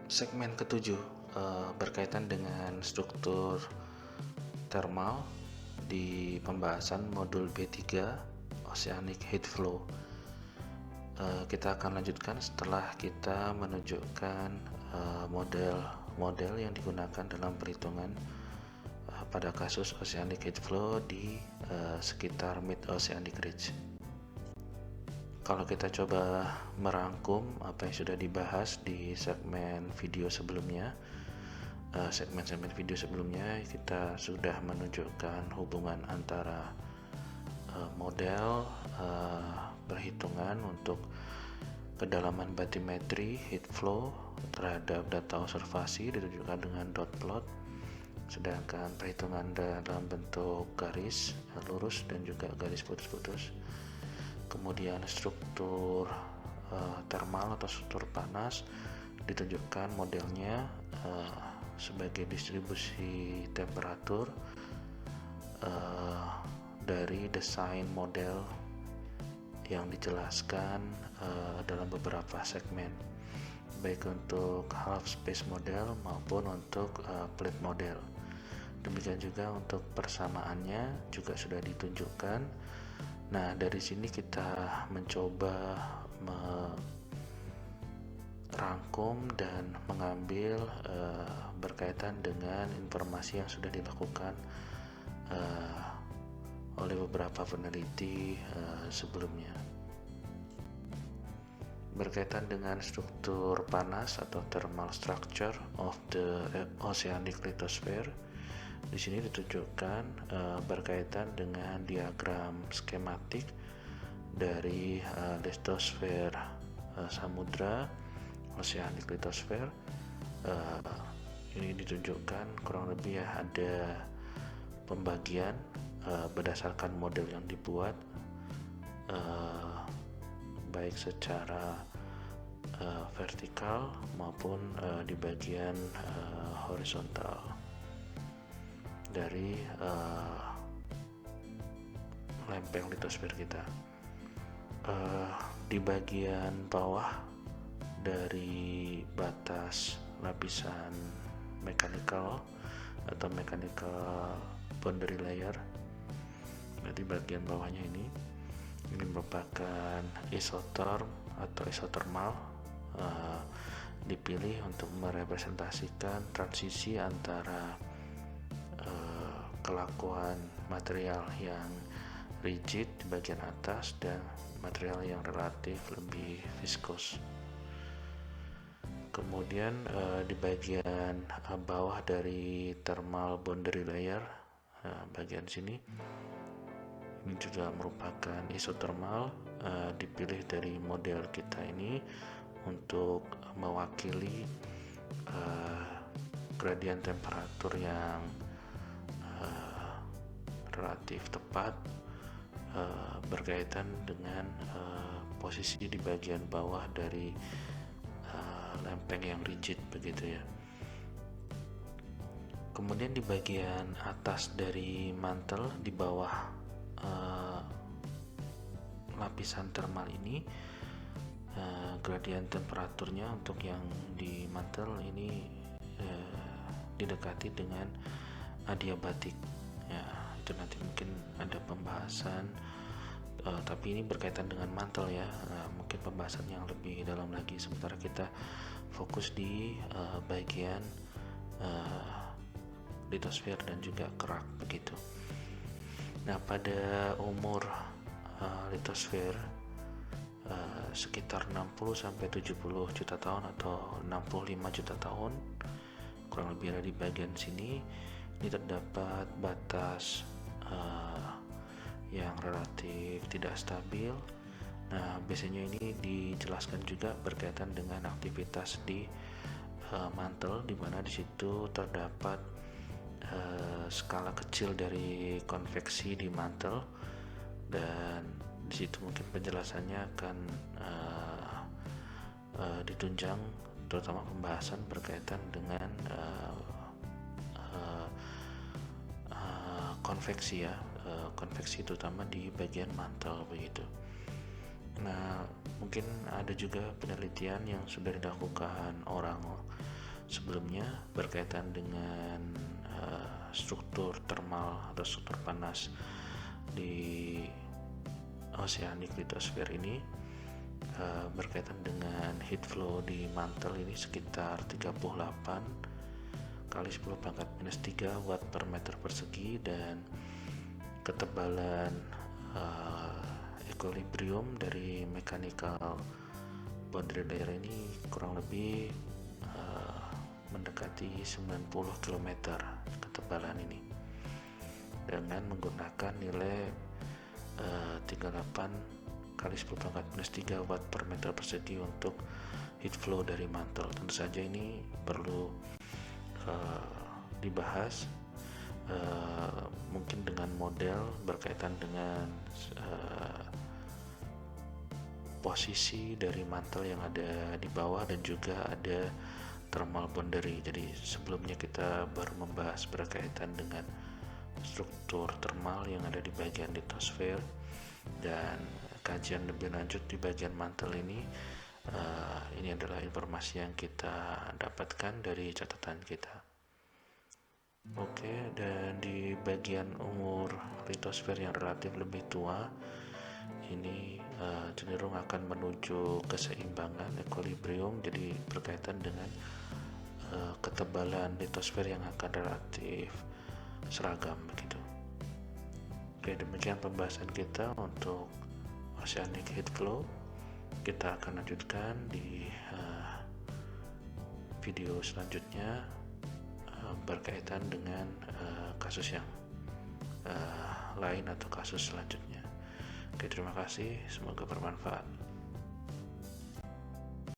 Segmen ketujuh berkaitan dengan struktur thermal di pembahasan modul B3 Oceanic Heat Flow. Kita akan lanjutkan setelah kita menunjukkan model-model yang digunakan dalam perhitungan pada kasus Oceanic Heat Flow di sekitar Mid-Oceanic Ridge. Kalau kita coba merangkum apa yang sudah dibahas di segmen video sebelumnya, segmen-segmen video sebelumnya kita sudah menunjukkan hubungan antara model perhitungan untuk kedalaman bathymetry heat flow terhadap data observasi ditunjukkan dengan dot plot, sedangkan perhitungan dalam bentuk garis lurus dan juga garis putus-putus. Kemudian struktur thermal atau struktur panas ditunjukkan modelnya sebagai distribusi temperatur dari desain model yang dijelaskan dalam beberapa segmen, baik untuk half space model maupun untuk plate model. Demikian juga untuk persamaannya juga sudah ditunjukkan. Nah, dari sini kita mencoba merangkum dan mengambil berkaitan dengan informasi yang sudah dilakukan oleh beberapa peneliti sebelumnya. Berkaitan dengan struktur panas atau thermal structure of the oceanic lithosphere, di sini ditunjukkan berkaitan dengan diagram skematik dari lithosfer samudra, oceanic lithosfer. Ini ditunjukkan kurang lebih ya, ada pembagian berdasarkan model yang dibuat, baik secara vertikal maupun di bagian horizontal dari lempeng litosfer kita. Di bagian bawah dari batas lapisan mechanical atau mechanical boundary layer, berarti bagian bawahnya ini merupakan isotherm atau isothermal, dipilih untuk merepresentasikan transisi antara kelakuan material yang rigid di bagian atas dan material yang relatif lebih viskos. Kemudian di bagian bawah dari thermal boundary layer, bagian sini ini juga merupakan isothermal, dipilih dari model kita ini untuk mewakili gradien temperatur yang relatif tepat berkaitan dengan posisi di bagian bawah dari lempeng yang rigid begitu ya. Kemudian di bagian atas dari mantel di bawah lapisan thermal ini, gradien temperaturnya untuk yang di mantel ini didekati dengan adiabatik ya. Itu nanti mungkin ada pembahasan, tapi ini berkaitan dengan mantel ya, mungkin pembahasan yang lebih dalam lagi. Sementara kita fokus di bagian litosfer dan juga kerak begitu. Nah, pada umur litosfer sekitar 60-70 juta tahun atau 65 juta tahun kurang lebih ada di bagian sini, ini terdapat batas yang relatif tidak stabil. Nah, biasanya ini dijelaskan juga berkaitan dengan aktivitas di mantel, di mana di situ terdapat skala kecil dari konveksi di mantel, dan di situ mungkin penjelasannya akan ditunjang, terutama pembahasan berkaitan dengan konveksi ya, konveksi terutama di bagian mantel begitu. Nah, mungkin ada juga penelitian yang sudah dilakukan orang sebelumnya berkaitan dengan struktur termal atau struktur panas di oceanic litosfer ini, berkaitan dengan heat flow di mantel ini sekitar 38 kali 10 pangkat minus 3 watt per meter persegi, dan ketebalan equilibrium dari mechanical boundary layer ini kurang lebih mendekati 90 km ketebalan ini, dengan menggunakan nilai 38 kali 10 pangkat minus 3 watt per meter persegi untuk heat flow dari mantel. Tentu saja ini perlu dibahas mungkin dengan model berkaitan dengan posisi dari mantel yang ada di bawah dan juga ada thermal boundary. Jadi sebelumnya kita baru membahas berkaitan dengan struktur thermal yang ada di bagian litosfer, dan kajian lebih lanjut di bagian mantel ini. Ini adalah informasi yang kita dapatkan dari catatan kita. Oke, dan di bagian umur litosfer yang relatif lebih tua, ini cenderung akan menuju keseimbangan equilibrium, jadi berkaitan dengan ketebalan litosfer yang akan relatif seragam begitu. Oke, demikian pembahasan kita untuk oceanic heat flow. Kita akan lanjutkan di video selanjutnya berkaitan dengan kasus yang lain atau kasus selanjutnya. Oke, terima kasih, semoga bermanfaat.